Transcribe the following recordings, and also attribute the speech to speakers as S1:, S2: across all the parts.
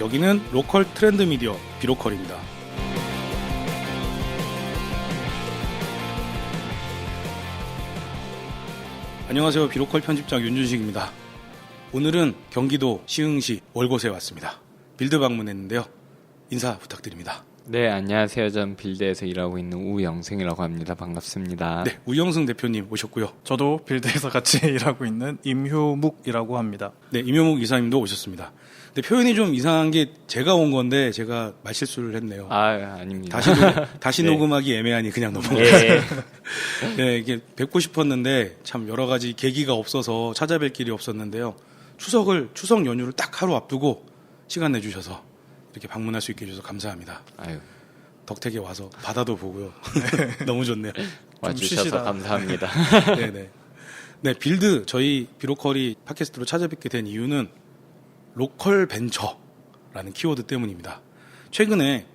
S1: 여기는 로컬 트렌드 미디어 비로컬입니다. 안녕하세요. 비로컬 편집장 윤준식입니다. 오늘은 경기도 시흥시 월곶에 왔습니다. 빌드 방문했는데요. 인사 부탁드립니다.
S2: 네, 안녕하세요. 전 빌드에서 일하고 있는 우영승이라고 합니다. 반갑습니다.
S1: 네, 우영승 대표님 오셨고요.
S3: 저도 빌드에서 같이 일하고 있는 임효묵이라고 합니다.
S1: 네, 임효묵 이사님도 오셨습니다. 근데 표현이 좀 이상한 게 제가 온 건데 제가 말실수를 했네요.
S2: 아닙니다.
S1: 다시
S2: 네.
S1: 녹음하기 애매하니 그냥 넘어가요.
S2: 예.
S1: 네, 이게 뵙고 싶었는데 참 여러 가지 계기가 없어서 찾아뵐 길이 없었는데요. 추석 연휴를 딱 하루 앞두고 시간 내주셔서 이렇게 방문할 수 있게 해주셔서 감사합니다.
S2: 아유,
S1: 덕택에 와서 바다도 보고요. 너무 좋네요.
S2: 와주셔서 감사합니다.
S1: 네네. 네, 빌드 저희 비로컬이 팟캐스트로 찾아뵙게 된 이유는 로컬 벤처라는 키워드 때문입니다. 최근에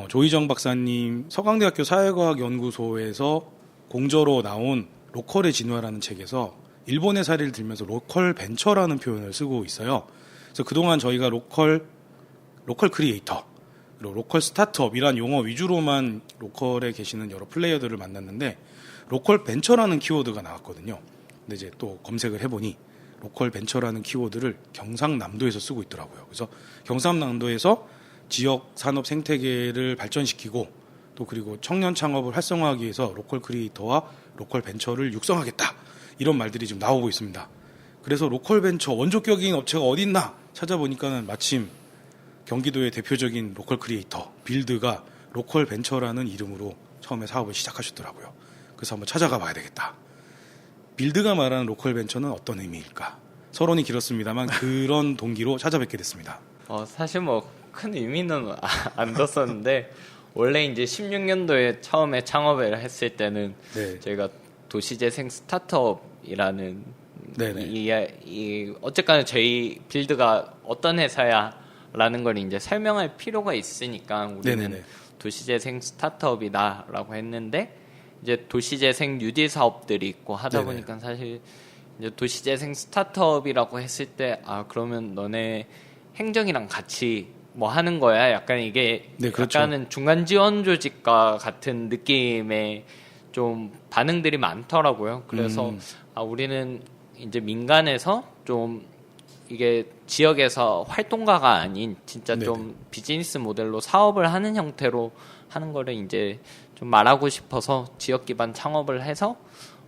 S1: 조희정 박사님 서강대학교 사회과학연구소에서 공저로 나온 로컬의 진화라는 책에서 일본의 사례를 들면서 로컬 벤처라는 표현을 쓰고 있어요. 그래서 그동안 저희가 로컬 크리에이터, 그리고 로컬 스타트업이란 용어 위주로만 로컬에 계시는 여러 플레이어들을 만났는데 로컬 벤처라는 키워드가 나왔거든요. 근데 이제 또 검색을 해보니 로컬 벤처라는 키워드를 경상남도에서 쓰고 있더라고요. 그래서 경상남도에서 지역 산업 생태계를 발전시키고 또 그리고 청년 창업을 활성화하기 위해서 로컬 크리에이터와 로컬 벤처를 육성하겠다. 이런 말들이 지금 나오고 있습니다. 그래서 로컬 벤처 원조격인 업체가 어디 있나 찾아보니까는 마침 경기도의 대표적인 로컬 크리에이터 빌드가 로컬 벤처라는 이름으로 처음에 사업을 시작하셨더라고요. 그래서 한번 찾아가 봐야 되겠다. 빌드가 말하는 로컬 벤처는 어떤 의미일까? 서론이 길었습니다만 그런 동기로 찾아뵙게 됐습니다.
S2: 사실 뭐 큰 의미는 안 뒀었는데 원래 이제 16년도에 처음에 창업을 했을 때는
S1: 네.
S2: 저희가 도시재생 스타트업이라는
S1: 네네.
S2: 어쨌거나 저희 빌드가 어떤 회사야라는 걸 이제 설명할 필요가 있으니까 우리는
S1: 네네네.
S2: 도시재생 스타트업이다라고 했는데 이제 도시재생 뉴딜 사업들이 있고 하다
S1: 네네.
S2: 보니까 사실 이제 도시재생 스타트업이라고 했을 때 그러면 너네 행정이랑 같이 뭐 하는 거야? 약간 이게
S1: 네, 그렇죠.
S2: 약간은 중간 지원 조직과 같은 느낌의 좀 반응들이 많더라고요. 그래서 우리는 이제 민간에서 좀 이게 지역에서 활동가가 아닌 진짜
S1: 네네.
S2: 좀 비즈니스 모델로 사업을 하는 형태로 하는 거를 이제 좀 말하고 싶어서 지역 기반 창업을 해서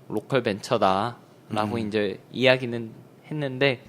S2: 로컬 벤처다라고 이제 이야기는 했는데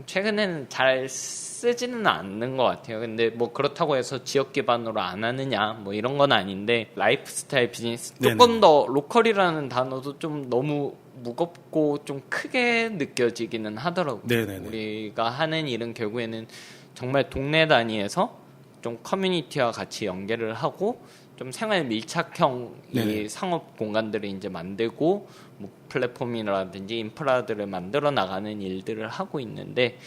S2: 최근에는 잘 쓰지는 않는 것 같아요. 근데 뭐 그렇다고 해서 지역 기반으로 안 하느냐 뭐 이런 건 아닌데 라이프스타일 비즈니스 조금
S1: 네네.
S2: 더 로컬이라는 단어도 좀 너무 무겁고 좀 크게 느껴지기는 하더라고요.
S1: 네네네.
S2: 우리가 하는 일은 결국에는 정말 동네 단위에서 좀 커뮤니티와 같이 연계를 하고 좀 생활 밀착형
S1: 네네.
S2: 이 상업 공간들을 이제 만들고 뭐 플랫폼이라든지 인프라들을 만들어 나가는 일들을 하고 있는데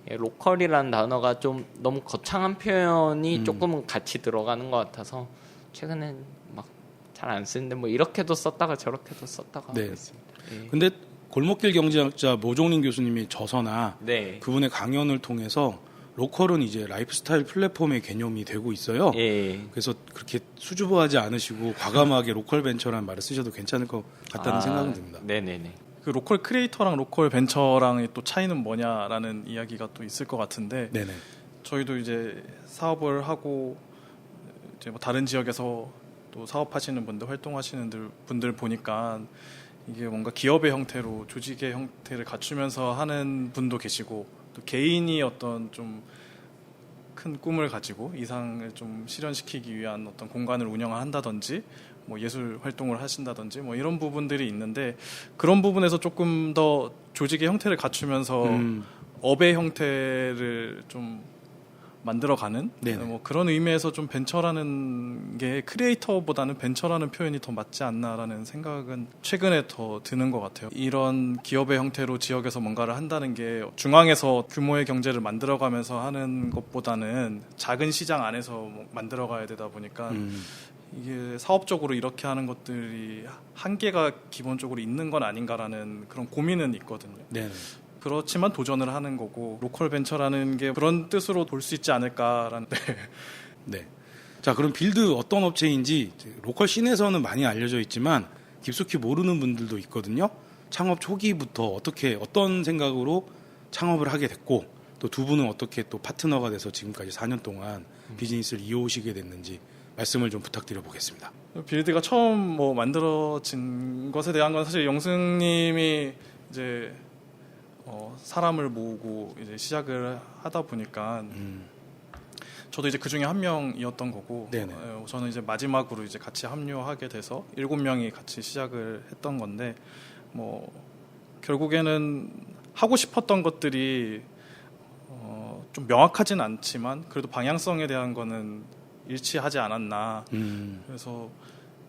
S2: 로컬이라는 단어가 좀 너무 거창한 표현이 조금은 같이 들어가는 것 같아서 최근엔 막 잘 안 쓰는데 뭐 이렇게도 썼다가 저렇게도 썼다가
S1: 네.
S2: 하고 있습니다. 예.
S1: 근데 골목길 경제학자 모종린 교수님의 저서나
S2: 네.
S1: 그분의 강연을 통해서 로컬은 이제 라이프스타일 플랫폼의 개념이 되고 있어요.
S2: 예.
S1: 그래서 그렇게 수줍어하지 않으시고 과감하게 로컬 벤처라는 말을 쓰셔도 괜찮을 것 같다는 생각은 듭니다.
S2: 네네네.
S3: 그 로컬 크리에이터랑 로컬 벤처랑의 또 차이는 뭐냐라는 이야기가 또 있을 것 같은데
S1: 네네.
S3: 저희도 이제 사업을 하고 이제 뭐 다른 지역에서 또 사업하시는 분들 활동하시는 분들 보니까 이게 뭔가 기업의 형태로 조직의 형태를 갖추면서 하는 분도 계시고 또 개인이 어떤 좀 큰 꿈을 가지고 이상을 좀 실현시키기 위한 어떤 공간을 운영한다든지 뭐 예술 활동을 하신다든지 뭐 이런 부분들이 있는데 그런 부분에서 조금 더 조직의 형태를 갖추면서 업의 형태를 좀 만들어가는 뭐 그런 의미에서 좀 벤처라는 게 크리에이터보다는 벤처라는 표현이 더 맞지 않나라는 생각은 최근에 더 드는 것 같아요. 이런 기업의 형태로 지역에서 뭔가를 한다는 게 중앙에서 규모의 경제를 만들어가면서 하는 것보다는 작은 시장 안에서 만들어가야 되다 보니까 이게 사업적으로 이렇게 하는 것들이 한계가 기본적으로 있는 건 아닌가라는 그런 고민은 있거든요.
S1: 네.
S3: 그렇지만 도전을 하는 거고 로컬 벤처라는 게 그런 뜻으로 볼 수 있지 않을까라는.
S1: 네. 자, 그럼 빌드 어떤 업체인지 로컬 씬에서는 많이 알려져 있지만 깊숙이 모르는 분들도 있거든요. 창업 초기부터 어떤 생각으로 창업을 하게 됐고 또 두 분은 어떻게 또 파트너가 돼서 지금까지 4년 동안 비즈니스를 이어오시게 됐는지 말씀을 좀 부탁드려 보겠습니다.
S3: 빌드가 처음 뭐 만들어진 것에 대한 건 사실 영승님이 이제 사람을 모으고 이제 시작을 하다 보니까 저도 이제 그 중에 한 명이었던 거고,
S1: 네네.
S3: 저는 이제 마지막으로 이제 같이 합류하게 돼서 7명이 같이 시작을 했던 건데, 뭐 결국에는 하고 싶었던 것들이 좀 명확하진 않지만 그래도 방향성에 대한 거는 일치하지 않았나. 그래서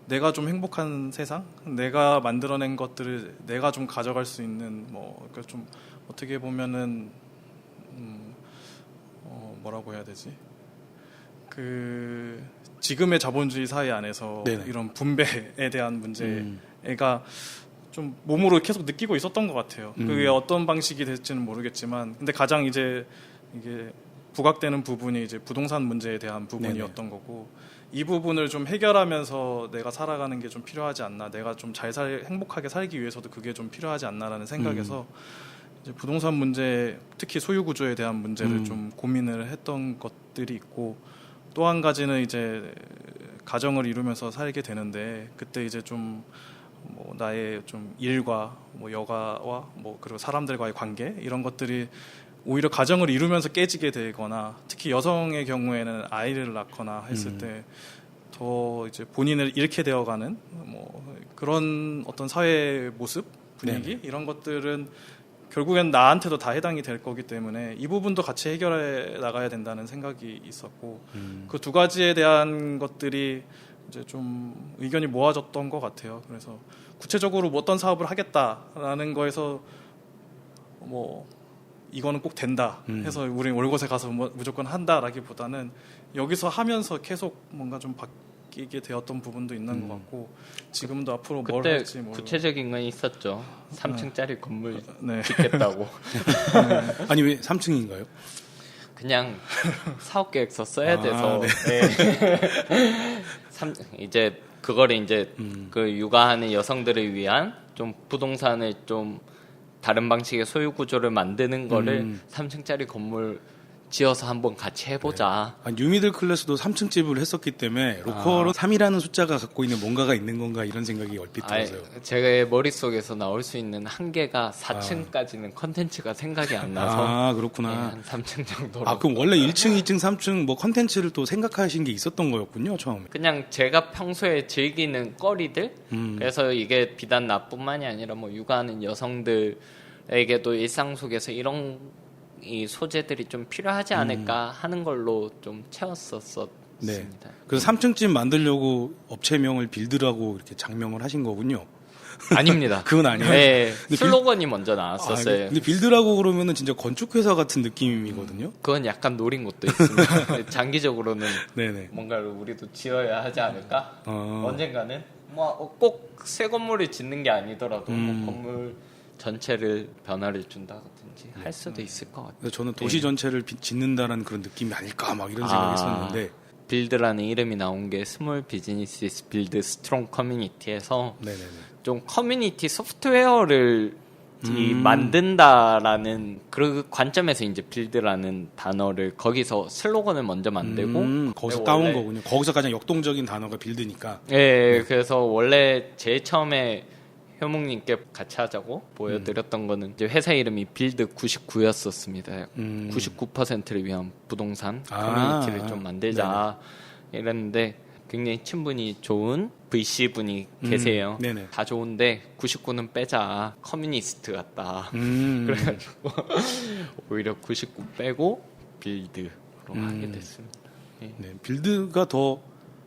S3: 내가 좀 행복한 세상, 내가 만들어낸 것들을 내가 좀 가져갈 수 있는 그러니까 좀 어떻게 보면은 뭐라고 해야 되지? 그 지금의 자본주의 사회 안에서
S1: 네네.
S3: 이런 분배에 대한 문제가 좀 몸으로 계속 느끼고 있었던 것 같아요. 그게 어떤 방식이 될지는 모르겠지만, 근데 가장 이제 이게 부각되는 부분이 이제 부동산 문제에 대한 부분이었던 거고, 이 부분을 좀 해결하면서 내가 살아가는 게 좀 필요하지 않나, 내가 좀 행복하게 살기 위해서도 그게 좀 필요하지 않나라는 생각에서 이제 부동산 문제, 특히 소유 구조에 대한 문제를 좀 고민을 했던 것들이 있고, 또 한 가지는 이제 가정을 이루면서 살게 되는데, 그때 이제 좀 나의 좀 일과 여가와 그리고 사람들과의 관계, 이런 것들이 오히려 가정을 이루면서 깨지게 되거나, 특히 여성의 경우에는 아이를 낳거나 했을 때 더 이제 본인을 잃게 되어가는 그런 어떤 사회 모습, 분위기,
S1: 네네.
S3: 이런 것들은 결국엔 나한테도 다 해당이 될 거기 때문에 이 부분도 같이 해결해 나가야 된다는 생각이 있었고, 그 두 가지에 대한 것들이 이제 좀 의견이 모아졌던 것 같아요. 그래서 구체적으로 어떤 사업을 하겠다라는 거에서 이거는 꼭 된다 해서 우리 올 곳에 가서 무조건 한다라기보다는 여기서 하면서 계속 뭔가 좀 바뀌게 되었던 부분도 있는 것 같고, 지금도 앞으로 뭘
S2: 그때
S3: 할지
S2: 구체적인 건 있었죠. 3층짜리 건물
S3: 네.
S2: 짓겠다고.
S1: 아니 왜 3층인가요?
S2: 그냥 사업 계획서 써야
S1: 아,
S2: 돼서
S1: 네.
S2: 이제 그거를 이제 그 육아하는 여성들을 위한 좀 부동산을 좀 다른 방식의 소유 구조를 만드는 거를 3층짜리 건물 지어서 한번 같이 해보자.
S1: 아니, 뉴미들 클래스도 3층 집을 했었기 때문에 로컬은 3이라는 숫자가 갖고 있는 뭔가가 있는 건가 이런 생각이 얼핏 들어서요.
S2: 제 머릿속에서 나올 수 있는 한계가 4층까지는 컨텐츠가 생각이 안 나서
S1: 아, 그렇구나.
S2: 한 3층 정도로.
S1: 아, 그럼 원래 1층, 2층, 3층 컨텐츠를 또 생각하신 게 있었던 거였군요, 처음에.
S2: 그냥 제가 평소에 즐기는 거리들, 그래서 이게 비단 나뿐만이 아니라 육아하는 여성들에게도 일상 속에서 이런 이 소재들이 좀 필요하지 않을까 하는 걸로 좀 채웠었습니다.
S1: 네. 그래서 3층 집 만들려고 업체명을 빌드라고 이렇게 장명을 하신 거군요.
S2: 아닙니다.
S1: 그건 아니에요.
S2: 네,
S1: 근데
S2: 슬로건이 먼저 나왔었어요.
S1: 근데 빌드라고 그러면은 진짜 건축회사 같은 느낌이거든요.
S2: 그건 약간 노린 것도 있습니다. 장기적으로는
S1: 네네.
S2: 뭔가를 우리도 지어야 하지 않을까?
S1: 어.
S2: 언젠가는 꼭 새 건물을 짓는 게 아니더라도 건물 전체를 변화를 준다든지 할 수도 있을 것 같아요.
S1: 그래서 저는 도시 전체를 짓는다라는 그런 느낌이 아닐까 막 이런 생각이 했었는데.
S2: 빌드라는 이름이 나온 게 스몰 비즈니스 빌드 스트롱 커뮤니티에서
S1: 네네네.
S2: 좀 커뮤니티 소프트웨어를 만든다라는 그 관점에서 이제 빌드라는 단어를 거기서 슬로건을 먼저 만들고
S1: 거기서 따온 거군요. 거기서 가장 역동적인 단어가 빌드니까.
S2: 네, 그래서 원래 제일 처음에 효묵님께 같이 하자고 보여드렸던 거는 이제 회사 이름이 빌드 99였었습니다. 99%를 위한 부동산 커뮤니티를 좀 만들자 이랬는데 굉장히 친분이 좋은 VC분이 계세요.
S1: 네네.
S2: 다 좋은데 99는 빼자. 커뮤니스트 같다. 그래가지고 오히려 99 빼고 빌드로 하게 됐습니다.
S1: 네, 빌드가 더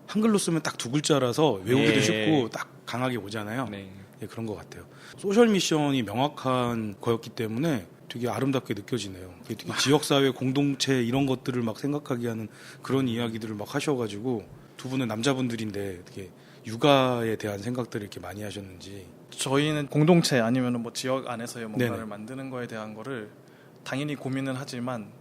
S1: 한글로 쓰면 딱 두 글자라서 외우기도
S2: 예.
S1: 쉽고 딱 강하게 오잖아요.
S2: 네.
S1: 네, 그런 것 같아요. 소셜 미션이 명확한 거였기 때문에 되게 아름답게 느껴지네요. 되게 지역사회 공동체 이런 것들을 막 생각하게 하는 그런 이야기들을 막 하셔가지고 두 분은 남자분들인데 어떻게 육아에 대한 생각들을 이렇게 많이 하셨는지.
S3: 저희는 공동체 아니면 뭐 지역 안에서의 뭔가를
S1: 네네.
S3: 만드는 거에 대한 거를 당연히 고민은 하지만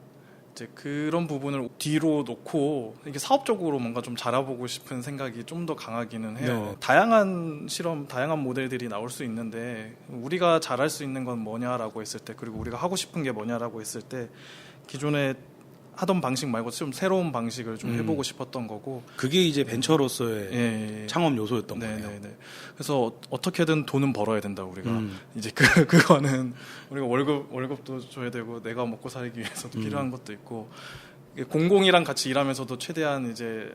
S3: 이제 그런 부분을 뒤로 놓고 이게 사업적으로 뭔가 좀 잘해보고 싶은 생각이 좀 더 강하기는 해요.
S1: 네네.
S3: 다양한 실험, 다양한 모델들이 나올 수 있는데 우리가 잘할 수 있는 건 뭐냐라고 했을 때, 그리고 우리가 하고 싶은 게 뭐냐라고 했을 때 기존에 하던 방식 말고 좀 새로운 방식을 좀 해보고 싶었던 거고.
S1: 그게 이제 벤처로서의
S3: 예.
S1: 창업 요소였던 거네요.
S3: 네네네. 그래서 어떻게든 돈은 벌어야 된다 우리가. 이제 그거는 우리가 월급도 줘야 되고 내가 먹고 살기 위해서도 필요한 것도 있고, 이게 공공이랑 같이 일하면서도 최대한 이제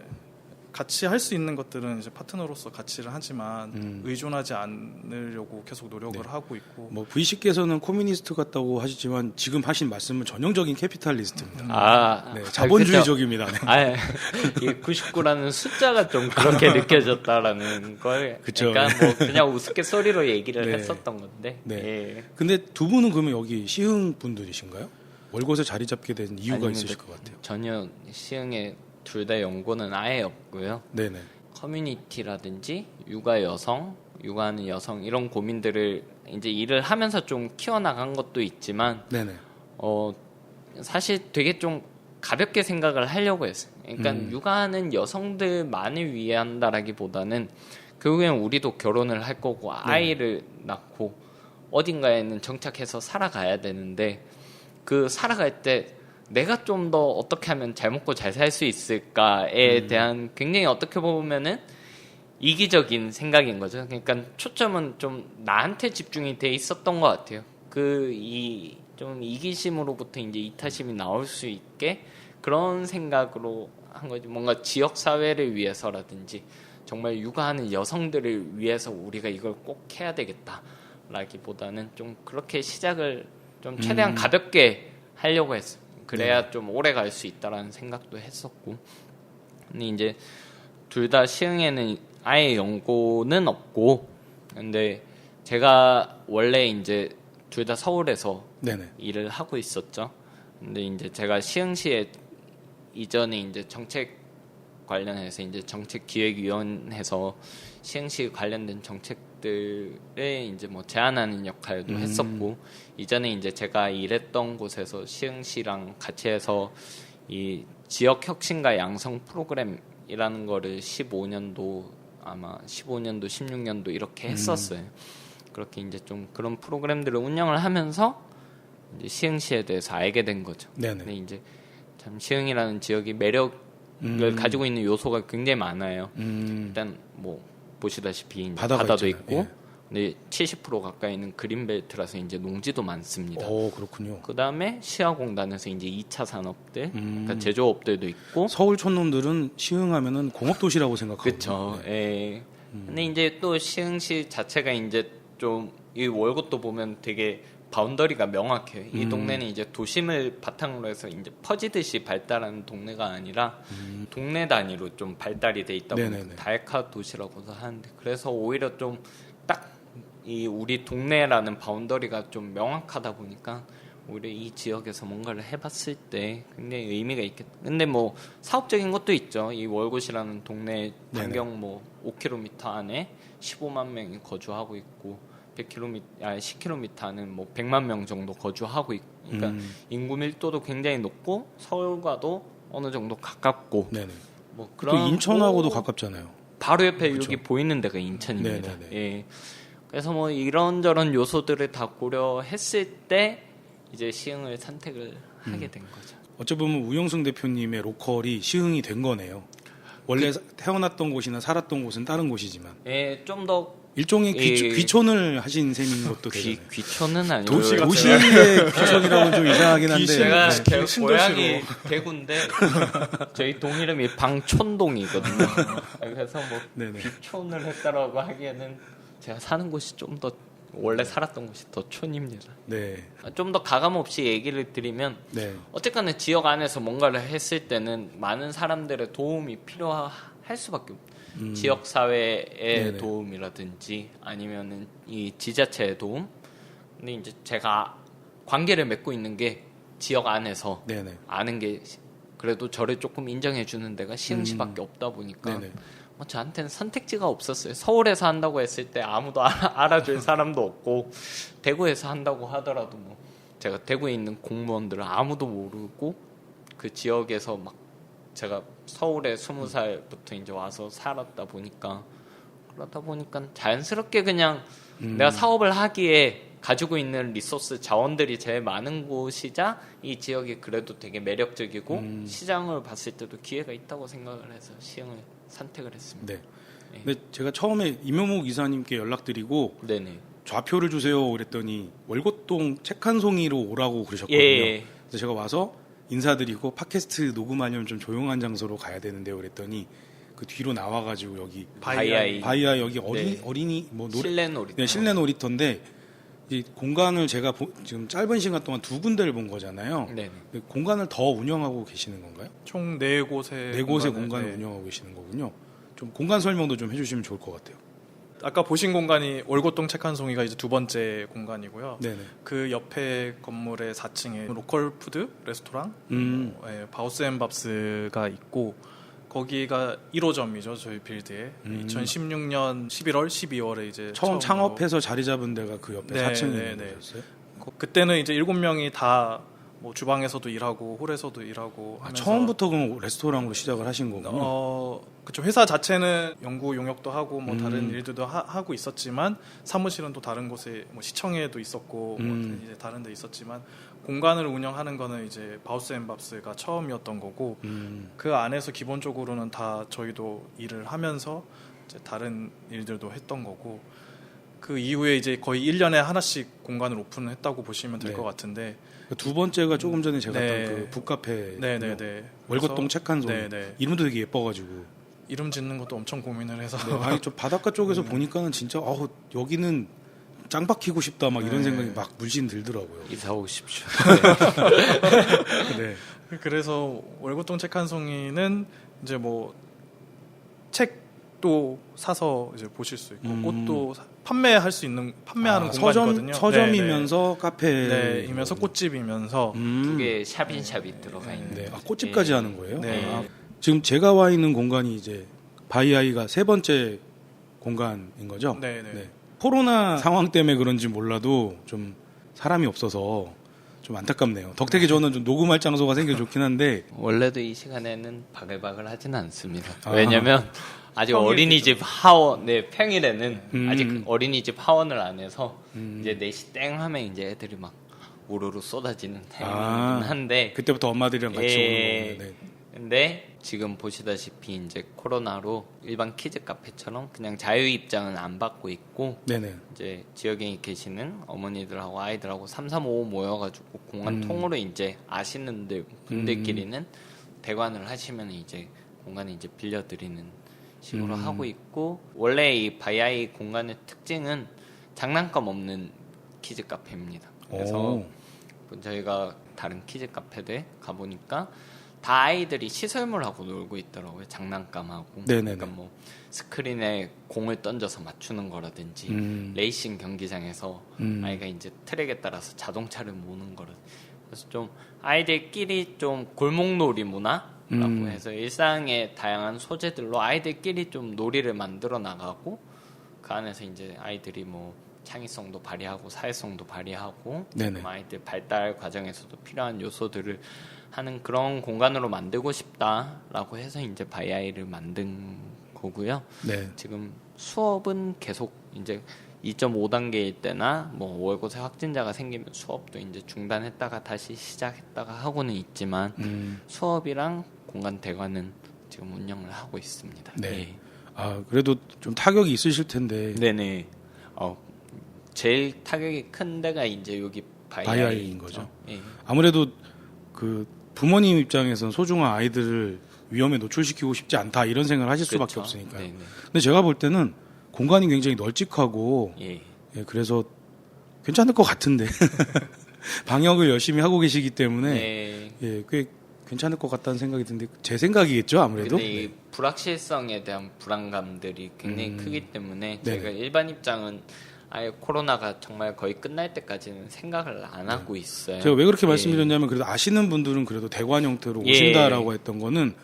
S3: 같이 할 수 있는 것들은 이제 파트너로서 같이 하지만 의존하지 않으려고 계속 노력을 하고 있고.
S1: 뭐 V씨께서는 코미니스트 같다고 하시지만 지금 하신 말씀은 전형적인 캐피탈리스트입니다.
S2: 아,
S1: 네, 자본주의적입니다. 네.
S2: 아, 이 99라는 숫자가 좀 그렇게 느껴졌다라는 걸.
S1: 그쵸.
S2: 그러니까 뭐 그냥 우스갯소리로 얘기를
S1: 네.
S2: 했었던 건데.
S1: 네.
S2: 예.
S1: 근데 두 분은 그러면 여기 시흥 분들이신가요? 월곶에 자리 잡게 된 이유가
S2: 아닙니다.
S1: 있으실 것 같아요.
S2: 전혀 시흥에 둘 다 연고는 아예 없고요.
S1: 네네.
S2: 커뮤니티라든지 육아 여성, 육아하는 여성 이런 고민들을 이제 일을 하면서 좀 키워나간 것도 있지만
S1: 네네.
S2: 사실 되게 좀 가볍게 생각을 하려고 했어요. 그러니까 육아하는 여성들만을 위한다라기보다는 결국엔 우리도 결혼을 할 거고 아이를 낳고 어딘가에는 정착해서 살아가야 되는데 그 살아갈 때 내가 좀 더 어떻게 하면 잘 먹고 잘 살 수 있을까에 대한 굉장히 어떻게 보면은 이기적인 생각인 거죠. 그러니까 초점은 좀 나한테 집중이 돼 있었던 것 같아요. 좀 이기심으로부터 이제 이타심이 나올 수 있게 그런 생각으로 한 거지. 뭔가 지역 사회를 위해서라든지 정말 육아하는 여성들을 위해서 우리가 이걸 꼭 해야 되겠다라기보다는 좀 그렇게 시작을 좀 최대한 가볍게 하려고 했어요. 그래야 좀 오래 갈 수 있다라는 생각도 했었고. 근데 이제 둘 다 시흥에는 아예 연고는 없고, 근데 제가 원래 이제 둘 다 서울에서
S1: 네네.
S2: 일을 하고 있었죠. 근데 이제 제가 시흥시에 이전에 이제 정책 관련해서 이제 정책기획위원회에서 시흥시 관련된 정책들에 이제 뭐 제안하는 역할도 했었고, 이전에 이제 제가 일했던 곳에서 시흥시랑 같이 해서 이 지역 혁신과 양성 프로그램이라는 거를 15년도 16년도 이렇게 했었어요. 그렇게 이제 좀 그런 프로그램들을 운영을 하면서 이제 시흥시에 대해서 알게 된 거죠.
S1: 네네.
S2: 근데 이제 참 시흥이라는 지역이 매력을 가지고 있는 요소가 굉장히 많아요. 일단 뭐 보시다시피 이제 바다도
S1: 있잖아요.
S2: 있고,
S1: 예.
S2: 근데 70% 가까이는 그린벨트라서 이제 농지도 많습니다.
S1: 오, 그렇군요.
S2: 그 다음에 시화공단에서 이제 2차 산업들, 그러니까 제조업들도 있고.
S1: 서울 촌놈들은 시흥하면은 공업도시라고 생각하고.
S2: 그렇죠. 예. 근데 이제 또 시흥시 자체가 이제 좀 이 월곶도 보면 되게 바운더리가 명확해요. 이 동네는 이제 도심을 바탕으로 해서 이제 퍼지듯이 발달하는 동네가 아니라 동네 단위로 좀 발달이 돼 있다 보니까
S1: 네네네.
S2: 다이카 도시라고도 하는데, 그래서 오히려 좀 딱 이 우리 동네라는 바운더리가 좀 명확하다 보니까 오히려 이 지역에서 뭔가를 해봤을 때 굉장히 의미가 있겠다. 근데 뭐 사업적인 것도 있죠. 이 월곶이라는 동네 반경 뭐 5km 안에 15만 명이 거주하고 있고, 10km 안은 뭐 100만 명 정도 거주하고 있고, 그러니까 인구 밀도도 굉장히 높고 서울과도 어느 정도 가깝고.
S1: 네네.
S2: 뭐
S1: 또
S2: 그런
S1: 인천하고도 가깝잖아요.
S2: 바로 옆에
S1: 그쵸.
S2: 여기 보이는 데가 인천입니다.
S1: 네네네.
S2: 예. 그래서 뭐 이런저런 요소들을 다 고려했을 때 이제 시흥을 선택을 하게 된 거죠.
S1: 어찌 보면 우영승 대표님의 로컬이 시흥이 된 거네요. 원래 태어났던 곳이나 살았던 곳은 다른 곳이지만
S2: 예, 좀 더
S1: 일종의 귀촌을 하신 셈인 것도 되잖아요.
S2: 귀촌은 아니고
S3: 도시가
S1: 도시의 귀촌이라고는 좀 이상하긴 한데.
S2: 제가
S3: 신도시로.
S2: 제 고향이 대구인데 저희 동 이름이 방촌동이거든요. 그래서 뭐
S1: 네네.
S2: 귀촌을 했다라고 하기에는 제가 사는 곳이 좀 더 원래 살았던 곳이 더 촌입니다.
S1: 네.
S2: 좀 더 가감 없이 얘기를 드리면,
S1: 네.
S2: 어쨌거나 지역 안에서 뭔가를 했을 때는 많은 사람들의 도움이 필요할 수밖에 없어요. 지역 사회의
S1: 네네.
S2: 도움이라든지 아니면은 이 지자체의 도움. 근데 이제 제가 관계를 맺고 있는 게 지역 안에서
S1: 네네.
S2: 아는 게 그래도 저를 조금 인정해 주는 데가 시흥시밖에 없다 보니까
S1: 네네.
S2: 저한테는 선택지가 없었어요. 서울에서 한다고 했을 때 아무도 알아줄 사람도 없고 대구에서 한다고 하더라도 뭐 제가 대구에 있는 공무원들은 아무도 모르고 그 지역에서 막 제가 서울에 20살부터 이제 와서 살았다 보니까 그러다 보니까 자연스럽게 그냥 내가 사업을 하기에 가지고 있는 리소스 자원들이 제일 많은 곳이자 이 지역이 그래도 되게 매력적이고 시장을 봤을 때도 기회가 있다고 생각을 해서 시흥을 선택을 했습니다.
S1: 네. 근데 제가 처음에 임효묵 이사님께 연락드리고
S2: 네네.
S1: 좌표를 주세요 그랬더니 월곶동 책 한 송이로 오라고 그러셨거든요.
S2: 예.
S1: 그래서 제가 와서 인사드리고 팟캐스트 녹음하려면 좀 조용한 장소로 가야 되는데요 그랬더니 그 뒤로 나와가지고 여기
S2: 바이아이.
S1: 바이아 여기
S2: 네.
S1: 어린이 뭐
S2: 실내 놀이터.
S1: 네, 실내 놀이터인데 이 공간을 제가 지금 짧은 시간 동안 두 군데를 본 거잖아요.
S2: 네네.
S1: 근데 공간을 더 운영하고 계시는 건가요?
S3: 총 4곳의
S1: 네 곳의 공간을 운영하고 계시는 거군요. 좀 공간 설명도 좀 해주시면 좋을 것 같아요.
S3: 아까 보신 공간이 월곶동 책 한 송이가 이제 두 번째 공간이고요.
S1: 네네.
S3: 그 옆에 건물의 4층에 로컬 푸드 레스토랑 바우스 앤 밥스가 있고 거기가 1호점이죠 저희 빌드에 2016년 11월 12월에 이제
S1: 처음
S3: 처음으로
S1: 창업해서 자리 잡은 데가 그 옆에
S3: 네,
S1: 4층에
S3: 네,
S1: 있는
S3: 네.
S1: 거였어요?
S3: 그때는 이제 7명이 다 뭐 주방에서도 일하고 홀에서도 일하고
S1: 아,
S3: 하면서
S1: 처음부터 그럼 레스토랑으로 시작을 하신 거군요.
S3: 그쵸. 회사 자체는 연구 용역도 하고 뭐 다른
S1: 음.
S3: 일들도 하고 있었지만 사무실은 또 다른 곳에 뭐 시청에도 있었고 뭐 이제 다른 데 있었지만 공간을 운영하는 거는 이제 바우스 앤 밥스가 처음이었던 거고 그 안에서 기본적으로는 다 저희도 일을 하면서 이제 다른 일들도 했던 거고 그 이후에 이제 거의 1년에 하나씩 공간을 오픈을 했다고 보시면 될
S1: 네.
S3: 것 같은데
S1: 그두 번째가 조금 전에 제가
S3: 네.
S1: 갔던 그 북카페
S3: 네네네
S1: 월곶동 책 한 송이
S3: 네네.
S1: 이름도 되게 예뻐가지고
S3: 이름 짓는 것도 엄청 고민을 해서
S1: 네, 아니 좀 바닷가 쪽에서 보니까는 진짜 여기는 짱 박히고 싶다 막 이런
S3: 네.
S1: 생각이 막 물씬 들더라고요.
S2: 이사 오십시오.
S1: 네.
S3: 그래서 월곶동 책 한 송이는 이제 뭐 책도 사서 이제 보실 수 있고 꽃도 판매할 수 있는 판매하는 공간이거든요.
S1: 서점이면서 카페
S3: 네, 이면서 꽃집이면서
S2: 그게 샵인샵이 들어가 있는.
S1: 네. 아, 꽃집까지
S2: 예.
S1: 하는 거예요?
S3: 네.
S1: 아, 지금 제가 와 있는 공간이 이제 바이아이가 세 번째 공간인 거죠?
S3: 네네.
S1: 네. 코로나 상황 때문에 그런지 몰라도 좀 사람이 없어서 좀 안타깝네요. 덕택이 저는 좀 녹음할 장소가 생겨 좋긴 한데
S2: 원래도 이 시간에는 바글바글 하지는 않습니다.
S1: 아.
S2: 왜냐면 아직
S3: 평일이죠.
S2: 어린이집 하원, 네, 평일에는
S1: 음.
S2: 아직 어린이집 하원을 안 해서 이제 4시 땡 하면 이제 애들이 막 우르르 쏟아지는 타이밍이긴 한데
S1: 그때부터 엄마들이랑 같이
S2: 예.
S1: 오는 거예요. 네.
S2: 근데 지금 보시다시피 이제 코로나로 일반 키즈 카페처럼 그냥 자유 입장은 안 받고 있고
S1: 네네.
S2: 이제 지역에 계시는 어머니들하고 아이들하고 335 모여가지고 공간 통으로 이제 아시는 분들끼리는 대관을 하시면 이제 공간을 이제 빌려드리는 식으로 하고 있고 원래 이 바이아이 공간의 특징은 장난감 없는 키즈 카페입니다. 그래서
S1: 오.
S2: 저희가 다른 키즈 카페들 가보니까 다 아이들이 시설물하고 놀고 있더라고요. 장난감하고.
S1: 네네네.
S2: 그러니까 뭐 스크린에 공을 던져서 맞추는 거라든지 레이싱 경기장에서 아이가 이제 트랙에 따라서 자동차를 모는 거라든지. 그래서 좀 아이들끼리 좀 골목놀이 문화라고 해서 일상의 다양한 소재들로 아이들끼리 좀 놀이를 만들어 나가고 그 안에서 이제 아이들이 뭐 창의성도 발휘하고 사회성도 발휘하고
S1: 네네.
S2: 아이들 발달 과정에서도 필요한 요소들을 하는 그런 공간으로 만들고 싶다라고 해서 이제 바이아이를 만든 거고요.
S1: 네.
S2: 지금 수업은 계속 이제 2.5단계일 때나 뭐 월곳에 확진자가 생기면 수업도 이제 중단했다가 다시 시작했다가 하고는 있지만 수업이랑 공간 대관은 지금 운영을 하고 있습니다.
S1: 네. 아 그래도 좀 타격이 있으실 텐데.
S2: 네네. 제일 타격이 큰 데가 이제 여기
S1: 바이아이인 거죠.
S2: 예.
S1: 아무래도 그 부모님 입장에서는 소중한 아이들을 위험에 노출시키고 싶지 않다 이런 생각을 하실 수밖에
S2: 그렇죠.
S1: 없으니까요.
S2: 네네.
S1: 근데 제가 볼 때는 공간이 굉장히 널찍하고
S2: 예.
S1: 예, 그래서 괜찮을 것 같은데 방역을 열심히 하고 계시기 때문에
S2: 네.
S1: 예, 꽤 괜찮을 것 같다는 생각이 드는데 제 생각이겠죠 아무래도.
S2: 근데 이 불확실성에 대한 불안감들이 굉장히 크기 때문에
S1: 네네.
S2: 저희가 일반 입장은 아예 코로나가 정말 거의 끝날 때까지는 생각을 안 하고 있어요.
S1: 제가 왜 그렇게
S2: 예.
S1: 말씀드렸냐면 그래도 아시는 분들은 그래도 대관 형태로
S2: 예.
S1: 오신다라고 했던 거는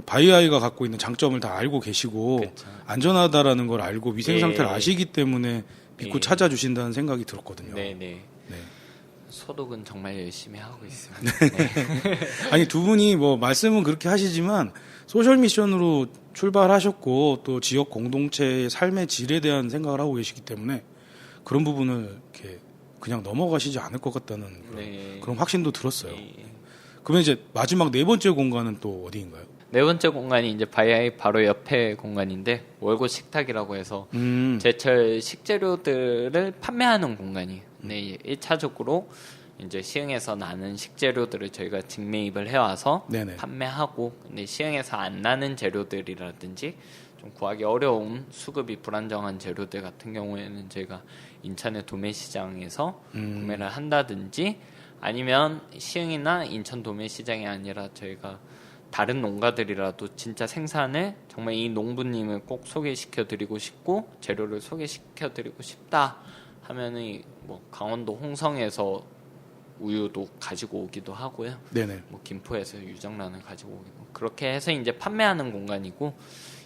S1: 바이아이가 갖고 있는 장점을 다 알고 계시고
S2: 그쵸.
S1: 안전하다라는 걸 알고 위생
S2: 예.
S1: 상태를 아시기 때문에 믿고
S2: 예.
S1: 찾아주신다는 생각이 들었거든요.
S2: 네네.
S1: 네.
S2: 소독은 정말 열심히 하고 있습니다. 네.
S1: 아니 두 분이 뭐 말씀은 그렇게 하시지만 소셜 미션으로 출발하셨고 또 지역 공동체의 삶의 질에 대한 생각을 하고 계시기 때문에 그런 부분을 이렇게 그냥 넘어가시지 않을 것 같다는
S2: 네.
S1: 그런 확신도 들었어요.
S2: 예.
S1: 그러면 이제 마지막 네 번째 공간은 또 어디인가요?
S2: 네 번째 공간이 이제 바이아이 바로 옆에 공간인데 월곶 식탁이라고 해서 제철 식재료들을 판매하는 공간이에요. 네, 1차적으로 이제 시흥에서 나는 식재료들을 저희가 직매입을 해와서
S1: 네네.
S2: 판매하고, 근데 시흥에서 안 나는 재료들이라든지 좀 구하기 어려운 수급이 불안정한 재료들 같은 경우에는 저희가 인천의 도매시장에서 구매를 한다든지, 아니면 시흥이나 인천 도매시장이 아니라 저희가 다른 농가들이라도 진짜 생산을 정말 이 농부님을 꼭 소개시켜드리고 싶고 재료를 소개시켜드리고 싶다 하면은 뭐 강원도 홍성에서 우유도 가지고 오기도 하고요.
S1: 네네.
S2: 뭐 김포에서 유정란을 가지고 오기도, 그렇게 해서 이제 판매하는 공간이고,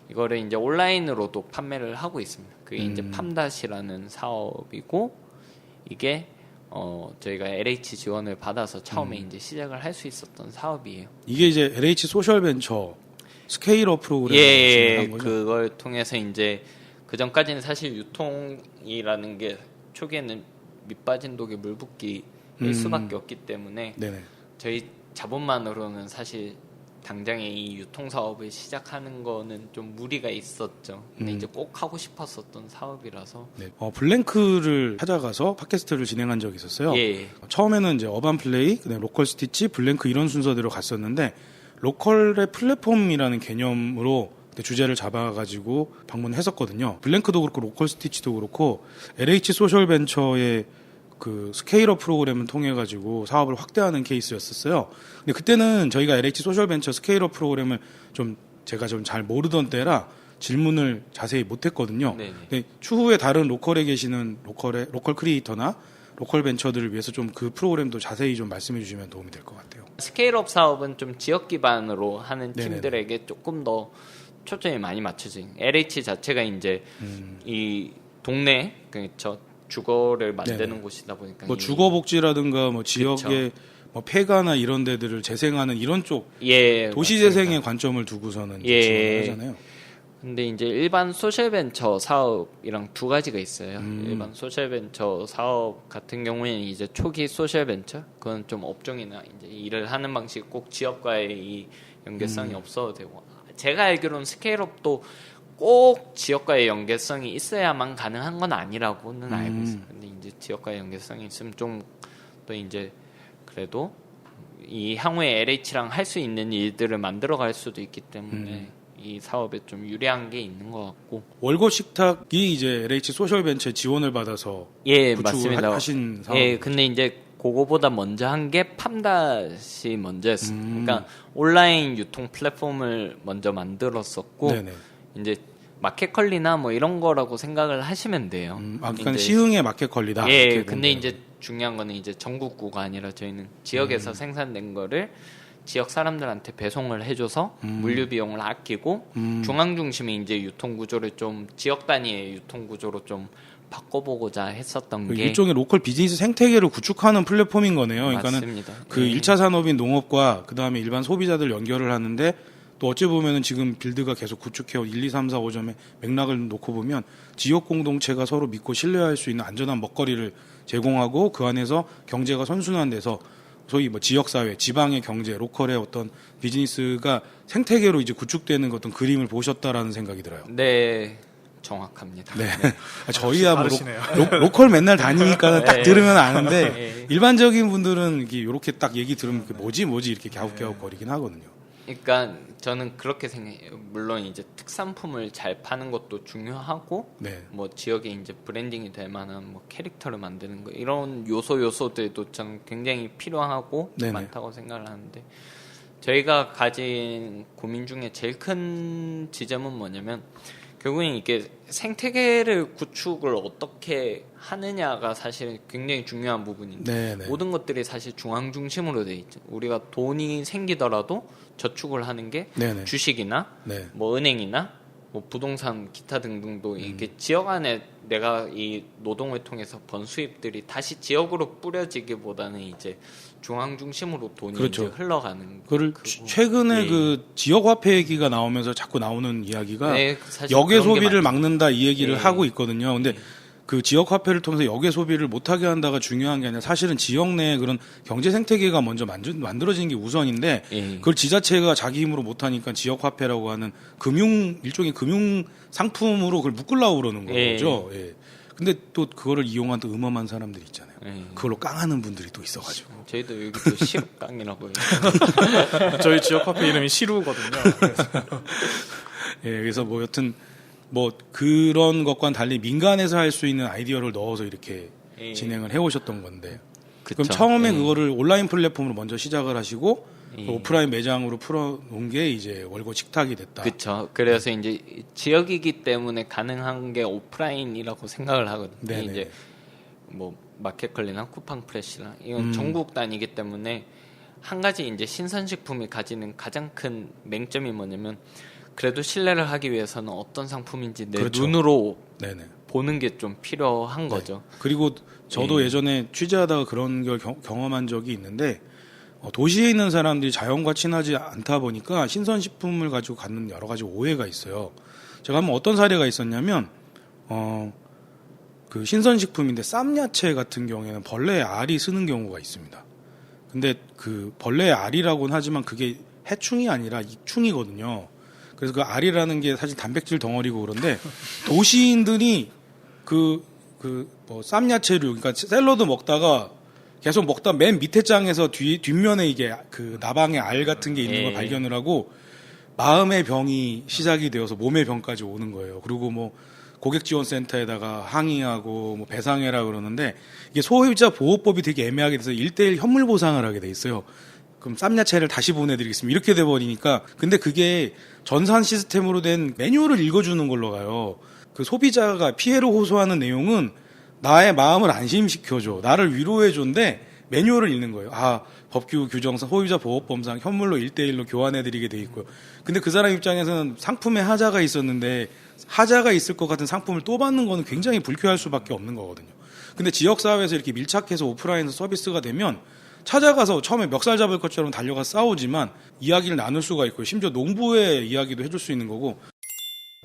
S2: 이거를 이제 온라인으로도 판매를 하고 있습니다. 그게 이제 팜닷이라는 사업이고, 이게 저희가 LH 지원을 받아서 처음에 이제 시작을 할 수 있었던 사업이에요.
S1: 이게 이제 LH 소셜벤처 스케일업 프로그램을
S2: 예,
S1: 진행한 거죠?
S2: 그걸 통해서 이제 그 전까지는 사실 유통이라는 게 초기에는 밑빠진 독에 물 붓기일 수밖에 없기 때문에
S1: 네네.
S2: 저희 자본만으로는 사실 당장에 이 유통 사업을 시작하는 거는 좀 무리가 있었죠. 근데 이제 꼭 하고 싶었었던 사업이라서.
S1: 네. 블랭크를 찾아가서 팟캐스트를 진행한 적이 있었어요.
S2: 예.
S1: 처음에는 이제 어반 플레이, 그다음에 로컬 스티치, 블랭크 이런 순서대로 갔었는데 로컬의 플랫폼이라는 개념으로 그때 주제를 잡아가지고 방문했었거든요. 블랭크도 그렇고 로컬 스티치도 그렇고 LH 소셜벤처의 그 스케일업 프로그램을 통해 가지고 사업을 확대하는 케이스였었어요. 근데 그때는 저희가 LH 소셜벤처 스케일업 프로그램을 좀 제가 좀 잘 모르던 때라 질문을 자세히 못했거든요.
S2: 네네.
S1: 근데 추후에 다른 로컬에 계시는 로컬 크리에이터나 로컬 벤처들을 위해서 좀 그 프로그램도 자세히 좀 말씀해 주시면 도움이 될 것 같아요.
S2: 스케일업 사업은 좀 지역 기반으로 하는
S1: 네네네.
S2: 팀들에게 조금 더 초점이 많이 맞춰진. LH 자체가 이제 이 동네 그렇죠. 주거를 만드는
S1: 네네.
S2: 곳이다 보니까
S1: 뭐 주거복지라든가 뭐 지역의 뭐 폐가나 이런 데들을 재생하는 이런 쪽
S2: 예,
S1: 도시
S2: 맞습니다.
S1: 재생의 관점을 두고서는
S2: 예.
S1: 지원을 하잖아요.
S2: 근데 이제 일반 소셜벤처 사업이랑 두 가지가 있어요. 일반 소셜벤처 사업 같은 경우에는 이제 초기 소셜벤처, 그건 좀 업종이나 이제 일을 하는 방식 꼭 지역과의 이 연계성이 없어도 되고, 제가 알기로는 스케일업도 꼭 지역과의 연계성이 있어야만 가능한 건 아니라고는 알고 있어요. 근데 이제 지역과의 연계성이 있으면 좀 더 이제 그래도 이 향후에 LH랑 할 수 있는 일들을 만들어갈 수도 있기 때문에 이 사업에 좀 유리한 게 있는 것 같고.
S1: 월곶 식탁이 이제 LH 소셜벤처 지원을 받아서
S2: 예,
S1: 구축을
S2: 맞습니다.
S1: 하신 사업.
S2: 예, 근데 이제 그거보다 먼저 한 게 팜닷이 먼저였어요. 그러니까 온라인 유통 플랫폼을 먼저 만들었었고,
S1: 네네.
S2: 이제 마켓컬리나 뭐 이런 거라고 생각을 하시면 돼요.
S1: 그러니까
S2: 이제
S1: 시흥의 마켓컬리다.
S2: 예,
S1: 이렇게
S2: 근데
S1: 보면
S2: 이제 중요한 거는 이제 전국구가 아니라 저희는 지역에서 생산된 거를 지역 사람들한테 배송을 해줘서 물류 비용을 아끼고 중앙 중심의 이제 유통 구조를 좀 지역 단위의 유통 구조로 좀 바꿔보고자 했었던
S1: 그
S2: 게
S1: 일종의 로컬 비즈니스 생태계를 구축하는 플랫폼인 거네요. 그러니까는
S2: 맞습니다.
S1: 그 1차 산업인 농업과 그다음에 일반 소비자들 연결을 하는데 또 어찌 보면은 지금 빌드가 계속 구축해온 1, 2, 3, 4, 5점의 맥락을 놓고 보면 지역 공동체가 서로 믿고 신뢰할 수 있는 안전한 먹거리를 제공하고 그 안에서 경제가 선순환돼서 소위 뭐 지역사회, 지방의 경제, 로컬의 어떤 비즈니스가 생태계로 이제 구축되는 어떤 그림을 보셨다라는 생각이 들어요.
S2: 네, 정확합니다.
S1: 네. 저희야 뭐
S3: 다르시네요.
S1: 로컬 맨날 다니니까 딱
S2: 네.
S1: 들으면 아는데
S2: 네.
S1: 일반적인 분들은 이렇게 딱 얘기 들으면 뭐지 이렇게 갸웃갸웃 거리긴 하거든요.
S2: 그러니까 저는 그렇게 생각해요. 물론 이제 특산품을 잘 파는 것도 중요하고,
S1: 네.
S2: 뭐 지역에 이제 브랜딩이 될 만한 뭐 캐릭터를 만드는 거 이런 요소들도 저는 굉장히 필요하고
S1: 네네.
S2: 많다고 생각을 하는데, 저희가 가진 고민 중에 제일 큰 지점은 뭐냐면 결국엔 이게 생태계를 구축을 어떻게 하느냐가 사실 굉장히 중요한 부분인데
S1: 네네.
S2: 모든 것들이 사실 중앙 중심으로 돼 있죠. 우리가 돈이 생기더라도 저축을 하는 게
S1: 네네.
S2: 주식이나
S1: 네.
S2: 뭐 은행이나 뭐 부동산 기타 등등도 이게 지역 안에 내가 이 노동을 통해서 번 수입들이 다시 지역으로 뿌려지기보다는 이제 중앙 중심으로 돈이
S1: 그렇죠.
S2: 이제 흘러가는
S1: 그걸
S2: 그거.
S1: 최근에
S2: 예.
S1: 그 지역 화폐 얘기가 나오면서 자꾸 나오는 이야기가
S2: 네, 사실
S1: 역의
S2: 그런 게
S1: 소비를
S2: 많죠.
S1: 막는다 이 얘기를
S2: 예.
S1: 하고 있거든요. 근데 그 지역 화폐를 통해서 역의 소비를 못하게 한다가 중요한 게 아니라 사실은 지역 내에 그런 경제 생태계가 먼저 만들어지는 게 우선인데
S2: 예.
S1: 그걸 지자체가 자기 힘으로 못하니까 지역 화폐라고 하는 일종의 금융 상품으로 그걸 묶으려고 그러는
S2: 예.
S1: 거죠. 예. 근데 또 그거를 이용한 또 음험한 사람들이 있잖아요.
S2: 예.
S1: 그걸로 깡하는 분들이 또 있어가지고.
S2: 저희도 여기 또 시업강이라고 해요.
S3: 저희 지역 화폐 이름이 시루거든요. 그래서
S1: 예, 그래서 뭐 여튼 뭐 그런 것과는 달리 민간에서 할 수 있는 아이디어를 넣어서 이렇게
S2: 예.
S1: 진행을 해오셨던 건데
S2: 그쵸.
S1: 그럼 처음에
S2: 예.
S1: 그거를 온라인 플랫폼으로 먼저 시작을 하시고
S2: 예.
S1: 그 오프라인 매장으로 풀어놓은 게 이제 월고 식탁이 됐다.
S2: 그렇죠. 그래서 이제 지역이기 때문에 가능한 게 오프라인이라고 생각을 하거든요.
S1: 네네.
S2: 이제 뭐 마켓컬리나 쿠팡 프레시나 이건 전국 단위이기 때문에 한 가지 이제 신선식품이 가지는 가장 큰 맹점이 뭐냐면 그래도 신뢰를 하기 위해서는 어떤 상품인지 내
S1: 그렇죠.
S2: 눈으로
S1: 네네.
S2: 보는 게 좀 필요한 거죠.
S1: 그리고 저도 예전에 취재하다가 그런 걸 경험한 적이 있는데 도시에 있는 사람들이 자연과 친하지 않다 보니까 신선식품을 가지고 갖는 여러 가지 오해가 있어요. 제가 한번 어떤 사례가 있었냐면 그 신선식품인데 쌈야채 같은 경우에는 벌레의 알이 쓰는 경우가 있습니다. 근데 그 벌레의 알이라고는 하지만 그게 해충이 아니라 익충이거든요. 그래서 그 알이라는 게 사실 단백질 덩어리고 그런데 도시인들이 뭐 쌈야채류, 그러니까 샐러드 먹다가 계속 먹다 맨 밑에 장에서 뒷면에 이게 그 나방의 알 같은 게 있는 걸 발견을 하고 마음의 병이 시작이 되어서 몸의 병까지 오는 거예요. 그리고 뭐 고객지원센터에다가 항의하고 뭐 배상해라 그러는데 이게 소비자 보호법이 되게 애매하게 돼서 1:1 현물 보상을 하게 돼 있어요. 그럼 쌈야채를 다시 보내드리겠습니다. 이렇게 돼버리니까 근데 그게 전산 시스템으로 된 매뉴얼을 읽어주는 걸로 가요. 그 소비자가 피해를 호소하는 내용은 나의 마음을 안심시켜줘, 나를 위로해줘인데 매뉴얼을 읽는 거예요. 아, 법규 규정상 소비자 보호법상 현물로 1:1로 교환해드리게 돼 있고요. 근데 그 사람 입장에서는 상품에 하자가 있었는데 하자가 있을 것 같은 상품을 또 받는 거는 굉장히 불쾌할 수밖에 없는 거거든요. 근데 지역사회에서 이렇게 밀착해서 오프라인 서비스가 되면 찾아가서 처음에 멱살 잡을 것처럼 달려가 싸우지만 이야기를 나눌 수가 있고요. 심지어 농부의 이야기도 해줄 수 있는 거고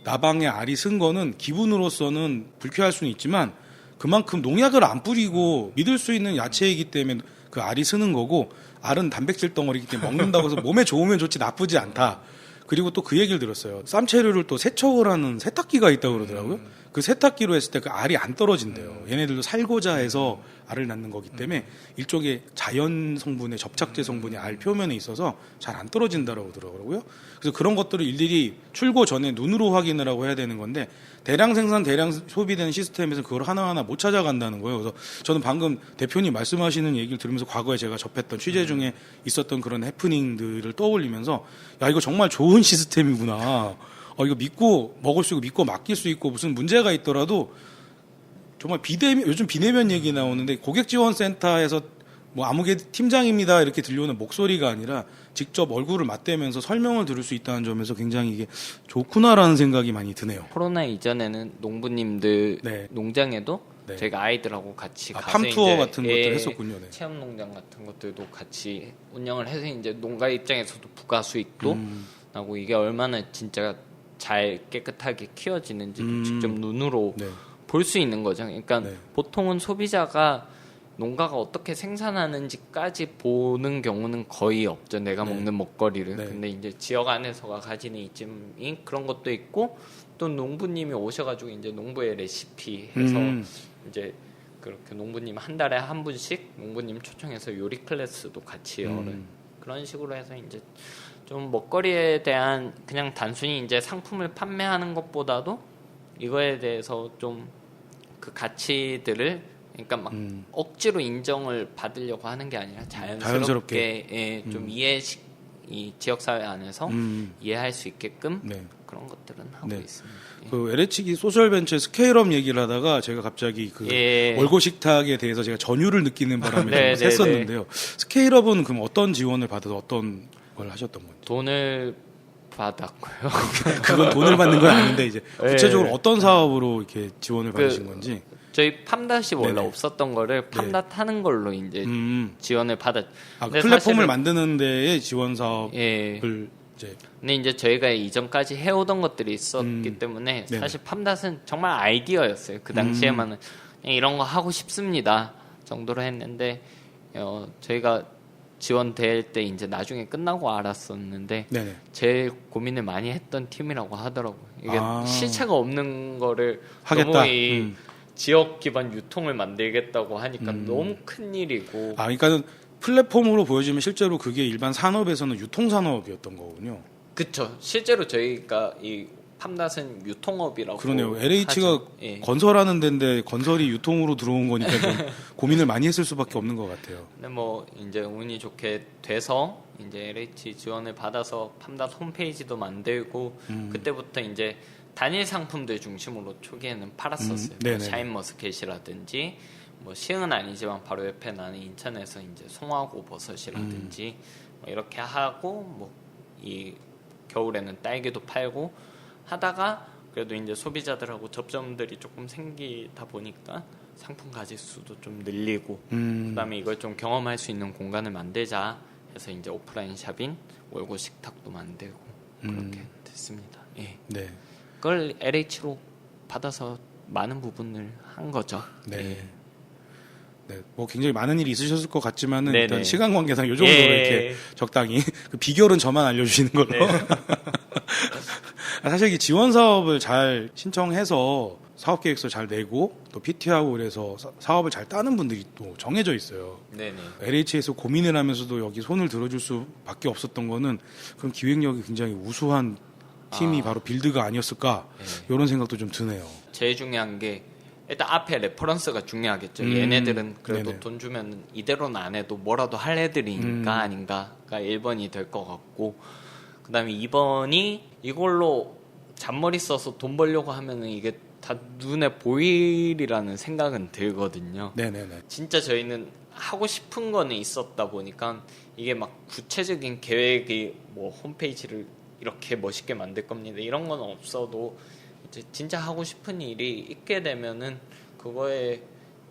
S1: 나방의 알이 쓴 거는 기분으로서는 불쾌할 수는 있지만 그만큼 농약을 안 뿌리고 믿을 수 있는 야채이기 때문에 그 알이 쓰는 거고 알은 단백질 덩어리이기 때문에 먹는다고 해서 몸에 좋으면 좋지 나쁘지 않다. 그리고 또 그 얘기를 들었어요. 쌈채류를 또 세척을 하는 세탁기가 있다고 그러더라고요. 그 세탁기로 했을 때 그 알이 안 떨어진대요. 얘네들도 살고자 해서 알을 낳는 거기 때문에 일종의 자연 성분의 접착제 성분이 알 표면에 있어서 잘 안 떨어진다고 그러더라고요. 그래서 그런 것들을 일일이 출고 전에 눈으로 확인을 하고 해야 되는 건데 대량 생산, 대량 소비되는 시스템에서 그걸 하나하나 못 찾아간다는 거예요. 그래서 저는 방금 대표님 말씀하시는 얘기를 들으면서 과거에 제가 접했던 취재 중에 있었던 그런 해프닝들을 떠올리면서 야, 이거 정말 좋은 시스템이구나. 이거 믿고 먹을 수 있고 믿고 맡길 수 있고 무슨 문제가 있더라도 정말 요즘 비대면 얘기 나오는데 고객지원센터에서 뭐 아무개 팀장입니다 이렇게 들려오는 목소리가 아니라 직접 얼굴을 맞대면서 설명을 들을 수 있다는 점에서 굉장히 이게 좋구나라는 생각이 많이 드네요.
S2: 코로나 이전에는 농부님들
S1: 네.
S2: 농장에도
S1: 네.
S2: 저희가 아이들하고 같이 가서
S1: 팜투어
S2: 이제
S1: 같은 것들 했었군요. 네.
S2: 체험 농장 같은 것들도 같이 운영을 해서 이제 농가 입장에서도 부가 수익도 나고 이게 얼마나 진짜 잘 깨끗하게 키워지는지도 직접 눈으로
S1: 네.
S2: 볼 수 있는 거죠. 그러니까
S1: 네.
S2: 보통은 소비자가 농가가 어떻게 생산하는지까지 보는 경우는 거의 없죠. 내가
S1: 네.
S2: 먹는 먹거리를.
S1: 네.
S2: 근데 이제 지역 안에서가 가지는 이점이 그런 것도 있고 또 농부님이 오셔가지고 이제 농부의 레시피 해서 이제 그렇게 농부님 한 달에 한 분씩 농부님 초청해서 요리 클래스도 같이 여는 그런 식으로 해서 이제 좀 먹거리에 대한 그냥 단순히 이제 상품을 판매하는 것보다도 이거에 대해서 좀 그 가치들을 그러니까 막 억지로 인정을 받으려고 하는 게 아니라 자연스럽게 좀 이 지역사회 안에서 이해할 수 있게끔
S1: 네.
S2: 그런 것들은 하고
S1: 네.
S2: 있습니다. 예.
S1: 그 LH기 소셜벤처 스케일업 얘기를 하다가 제가 갑자기 그
S2: 예.
S1: 월고 식탁에 대해서 제가 전율을 느끼는 바람에
S2: 네,
S1: 좀
S2: 네,
S1: 샜었는데요. 스케일업은 그럼 어떤 지원을 받아서 어떤 걸 하셨던 건지?
S2: 돈을 받았고요.
S1: 그건 돈을 받는 건 아닌데 이제 구체적으로
S2: 예.
S1: 어떤 사업으로 이렇게 지원을
S2: 그
S1: 받으신 건지.
S2: 저희 팜닷이 원래
S1: 네네.
S2: 없었던 거를 팜닷 하는 걸로 이제 지원을 받았.
S1: 아,
S2: 근데
S1: 플랫폼을
S2: 사실은-
S1: 만드는 데에 지원 사업을
S2: 예.
S1: 이제
S2: 근데 이제 저희가 이전까지 해오던 것들이 있었기 때문에
S1: 네네.
S2: 사실 팜닷은 정말 아이디어였어요. 그 당시에만은 그냥 이런 거 하고 싶습니다 정도로 했는데 저희가 지원될 때 이제 나중에 끝나고 알았었는데
S1: 네네.
S2: 제일 고민을 많이 했던 팀이라고 하더라고요. 이게
S1: 아.
S2: 실체가 없는 거를
S1: 하겠다.
S2: 너무 이 지역 기반 유통을 만들겠다고 하니까 너무 큰 일이고.
S1: 아, 그러니까는 플랫폼으로 보여지면 실제로 그게 일반 산업에서는 유통 산업이었던 거군요.
S2: 그쵸. 실제로 저희가 이 팜닷은 유통업이라고.
S1: 그러네요. LH가
S2: 하죠. 예.
S1: 건설하는 데인데 건설이 유통으로 들어온 거니까 좀 고민을 많이 했을 수밖에 없는 것 같아요.
S2: 근데 뭐 이제 운이 좋게 돼서 이제 LH 지원을 받아서 팜닷 홈페이지도 만들고 그때부터 이제 단일 상품들 중심으로 초기에는 팔았었어요. 뭐
S1: 네네네.
S2: 샤인머스켓이라든지 뭐 시흥은 아니지만 바로 옆에 나는 인천에서 이제 송화고 버섯이라든지 뭐 이렇게 하고 뭐 이 겨울에는 딸기도 팔고 하다가 그래도 이제 소비자들하고 접점들이 조금 생기다 보니까 상품 가짓수도 좀 늘리고 그다음에 이걸 좀 경험할 수 있는 공간을 만들자 해서 이제 오프라인 샵인 월고 식탁도 만들고 그렇게 됐습니다. 예.
S1: 네.
S2: 그걸 LH로 받아서 많은 부분을 한 거죠.
S1: 네.
S2: 예.
S1: 네, 뭐 굉장히 많은 일이 있으셨을 것 같지만은
S2: 네네.
S1: 일단 시간 관계상 요 정도로
S2: 예.
S1: 이렇게 적당히 그 비결은 저만 알려주시는 걸로.
S2: 네.
S1: 사실 이 지원 사업을 잘 신청해서 사업 계획서 잘 내고 또 PT하고 그래서 사업을 잘 따는 분들이 또 정해져 있어요.
S2: 네네.
S1: LH에서 고민을 하면서도 여기 손을 들어줄 수밖에 없었던 거는 그런 기획력이 굉장히 우수한 팀이 바로 빌드가 아니었을까
S2: 네.
S1: 이런 생각도 좀 드네요.
S2: 제일 중요한 게 일단 앞에 레퍼런스가 중요하겠죠. 얘네들은 그래도
S1: 네네.
S2: 돈 주면 이대로는 안 해도 뭐라도 할 애들이니까 아닌가가 1번이 될 것 같고 그 다음에 2번이 이걸로 잔머리 써서 돈 벌려고 하면은 이게 다 눈에 보일이라는 생각은 들거든요.
S1: 네네네.
S2: 진짜 저희는 하고 싶은 거는 있었다 보니까 이게 막 구체적인 계획이 뭐 홈페이지를 이렇게 멋있게 만들 겁니다. 이런 건 없어도 이제 진짜 하고 싶은 일이 있게 되면은 그거에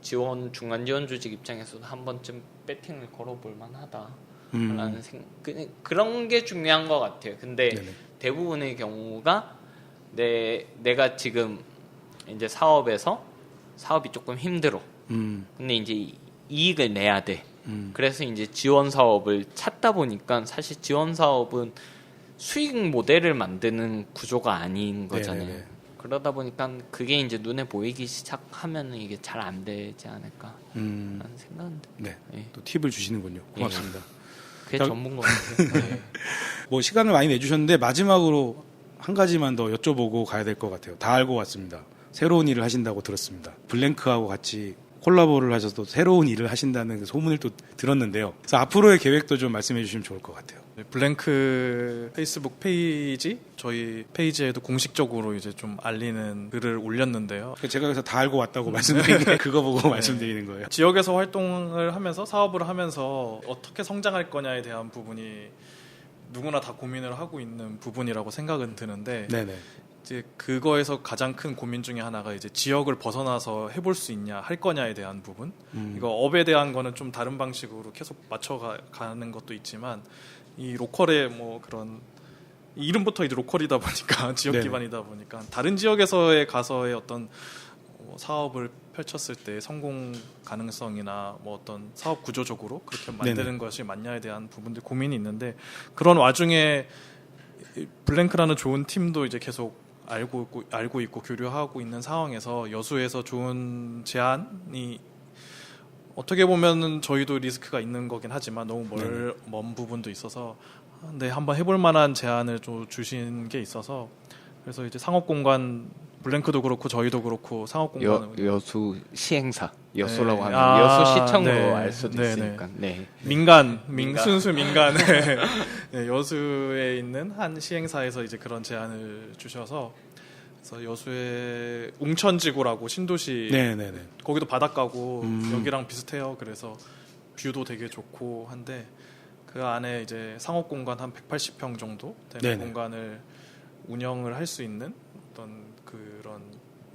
S2: 중간 지원 조직 입장에서도 한 번쯤 배팅을 걸어볼 만하다라는 그런 게 중요한 것 같아요. 근데
S1: 네네.
S2: 대부분의 경우가 내가 지금 이제 사업이 조금 힘들어. 근데 이제 이익을 내야 돼. 그래서 이제 지원 사업을 찾다 보니까 사실 지원 사업은 수익 모델을 만드는 구조가 아닌 거잖아요.
S1: 네네네.
S2: 그러다 보니까 그게 이제 눈에 보이기 시작하면 이게 잘 안 되지 않을까 라는 생각은 듭니다.
S1: 네.
S2: 예.
S1: 또 팁을 주시는군요. 고맙습니다.
S2: 그게
S1: 자,
S2: 전문 것 같아요.
S1: 뭐 시간을 많이 내주셨는데 마지막으로 한 가지만 더 여쭤보고 가야 될 것 같아요. 다 알고 왔습니다. 새로운 일을 하신다고 들었습니다. 블랭크하고 같이 콜라보를 하셔서 새로운 일을 하신다는 그 소문을 또 들었는데요. 그래서 앞으로의 계획도 좀 말씀해 주시면 좋을 것 같아요.
S3: 블랭크 페이스북 페이지 저희 페이지에도 공식적으로 이제 좀 알리는 글을 올렸는데요.
S1: 제가 그래서 다 알고 왔다고 말씀드린 게 그거 보고 말씀드리는 거예요.
S3: 지역에서 활동을 하면서 사업을 하면서 어떻게 성장할 거냐에 대한 부분이 누구나 다 고민을 하고 있는 부분이라고 생각은 드는데
S1: 네네.
S3: 이제 그거에서 가장 큰 고민 중에 하나가 이제 지역을 벗어나서 해볼 수 있냐 할 거냐에 대한 부분. 이거 업에 대한 거는 좀 다른 방식으로 계속 맞춰가는 것도 있지만 이 로컬의 뭐 그런 이름부터 이제 로컬이다 보니까 지역
S1: 네네.
S3: 기반이다 보니까 다른 지역에서의 가서의 어떤 사업을 펼쳤을 때 성공 가능성이나 뭐 어떤 사업 구조적으로 그렇게 만드는
S1: 네네.
S3: 것이 맞냐에 대한 부분들 고민이 있는데 그런 와중에 블랭크라는 좋은 팀도 이제 계속 알고 있고 교류하고 있는 상황에서 여수에서 좋은 제안이 어떻게 보면은 저희도 리스크가 있는 거긴 하지만 너무 먼 부분도 있어서 네, 한번 해볼 만한 제안을 좀 주신 게 있어서 그래서 이제 상업공간 블랭크도 그렇고 저희도 그렇고 상업공간
S2: 여수 시행사 여수라고
S3: 네.
S2: 하면 여수 시청으로
S3: 네.
S2: 알 수도
S3: 네,
S2: 있으니까. 네.
S3: 순수 민간 네, 여수에 있는 한 시행사에서 이제 그런 제안을 주셔서 그래서 여수의 웅천지구라고 신도시
S1: 네네네.
S3: 거기도 바닷가고 여기랑 비슷해요. 그래서 뷰도 되게 좋고 한데 그 안에 이제 상업 공간 한 180평 정도 되는
S1: 네네.
S3: 공간을 운영을 할 수 있는 어떤 그런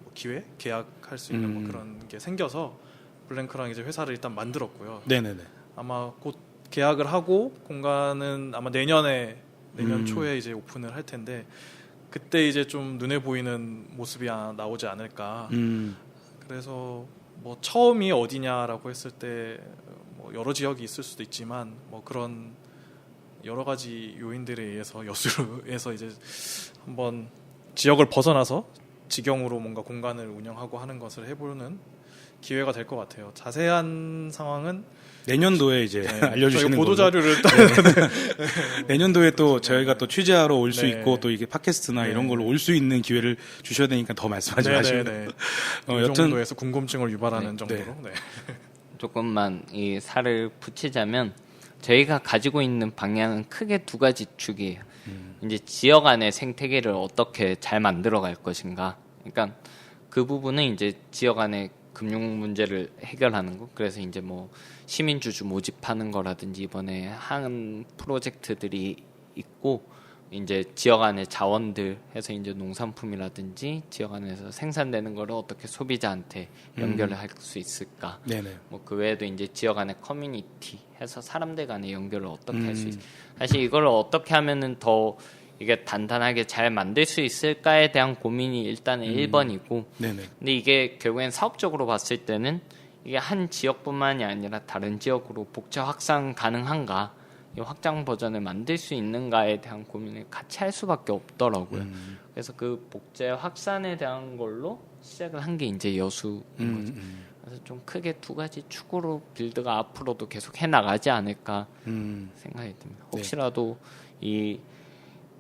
S3: 뭐 기회 계약할 수 있는 뭐 그런 게 생겨서 블랭크랑 이제 회사를 일단 만들었고요.
S1: 네네네.
S3: 아마 곧 계약을 하고 공간은 아마 내년 초에 이제 오픈을 할 텐데 그때 이제 좀 눈에 보이는 모습이 나오지 않을까. 그래서 뭐 처음이 어디냐라고 했을 때 뭐 여러 지역이 있을 수도 있지만 뭐 그런 여러 가지 요인들에 의해서 여수에서 이제 한번 지역을 벗어나서 직영으로 뭔가 공간을 운영하고 하는 것을 해보는 기회가 될 것 같아요. 자세한 상황은
S1: 내년도에 이제 알려주시는
S3: 보도
S1: 걸로.
S3: 자료를
S1: 내년도에 또 저희가 또 취재하러 올 수
S3: 네.
S1: 있고 또 이게 팟캐스트나
S3: 네.
S1: 이런 걸로 올 수 있는 기회를 주셔야 되니까 더 말씀하지 마시고.
S3: 이
S1: 여튼
S3: 정도에서 궁금증을 유발하는
S2: 네.
S3: 정도로. 네.
S2: 조금만 이 살을 붙이자면 저희가 가지고 있는 방향은 크게 두 가지 축이에요. 이제 지역 안의 생태계를 어떻게 잘 만들어 갈 것인가. 그러니까 그 부분은 이제 지역 안의 금융 문제를 해결하는 거. 그래서 이제 뭐 시민주주 모집하는 거라든지 이번에 한 프로젝트들이 있고 이제 지역 안의 자원들 해서 이제 농산품이라든지 지역 안에서 생산되는 거를 어떻게 소비자한테 연결을 할 수 있을까.
S1: 네네.
S2: 뭐 그 외에도 이제 지역 안의 커뮤니티 해서 사람들 간의 연결을 어떻게 할 수 있을까. 사실 이걸 어떻게 하면은 더 이게 단단하게 잘 만들 수 있을까에 대한 고민이 일단은 1번이고
S1: 네네.
S2: 근데 이게 결국엔 사업적으로 봤을 때는 이게 한 지역뿐만이 아니라 다른 지역으로 복제 확산 가능한가 이 확장 버전을 만들 수 있는가에 대한 고민을 같이 할 수밖에 없더라고요. 그래서 그 복제 확산에 대한 걸로 시작을 한 게 이제 여수인 거죠. 그래서 좀 크게 두 가지 축으로 빌드가 앞으로도 계속 해나가지 않을까 생각이 듭니다. 혹시라도 이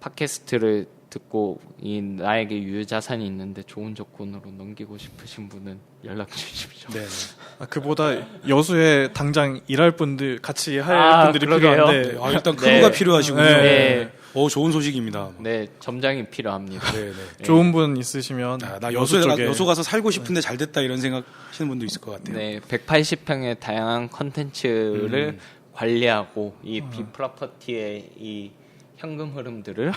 S2: 팟캐스트를 듣고 이 나에게 유효자산이 있는데 좋은 조건으로 넘기고 싶으신 분은 연락 주십시오.
S1: 네.
S3: 그보다 여수에 당장 일할 분들 같이 할 분들이
S2: 그러게요.
S3: 필요한데
S1: 아, 일단 크루가
S2: 네.
S1: 필요하시군요.
S2: 네.
S1: 좋은 소식입니다.
S2: 네, 점장이 필요합니다.
S1: 네네.
S3: 좋은 분 있으시면
S1: 나
S3: 여수 쪽에
S1: 여수 가서 살고 싶은데 잘 됐다 이런 생각 하시는 분도 있을 것 같아요.
S2: 네, 180평의 다양한 컨텐츠를 관리하고 이 비프로퍼티의 이 현금 흐름들을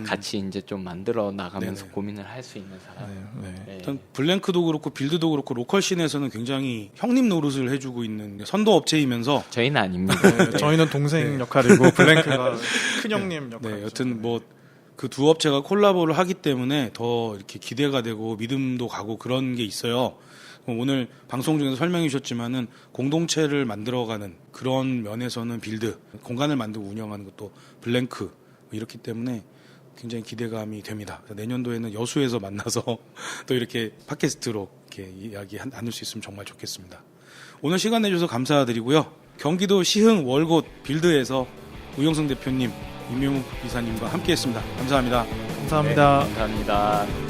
S2: 같이 이제 좀 만들어 나가면서
S1: 네네.
S2: 고민을 할 수 있는 사람.
S3: 네.
S2: 네.
S1: 일단 블랭크도 그렇고 빌드도 그렇고 로컬 씬에서는 굉장히 형님 노릇을 해주고 있는 선도 업체이면서
S2: 저희는 아닙니다.
S3: 네, 저희는 동생 역할이고 블랭크가 큰형님 역할.
S1: 네, 여튼 뭐 그 두 업체가 콜라보를 하기 때문에 더 이렇게 기대가 되고 믿음도 가고 그런 게 있어요. 오늘 방송 중에서 설명해 주셨지만은 공동체를 만들어가는 그런 면에서는 빌드, 공간을 만들고 운영하는 것도 블랭크 이렇기 때문에 굉장히 기대감이 됩니다. 내년도에는 여수에서 만나서 또 이렇게 팟캐스트로 이렇게 이야기 나눌 수 있으면 정말 좋겠습니다. 오늘 시간 내주셔서 감사드리고요. 경기도 시흥 월곶 빌드에서 우영성 대표님, 임용욱 이사님과 함께했습니다. 감사합니다.
S3: 감사합니다.
S2: 네, 감사합니다.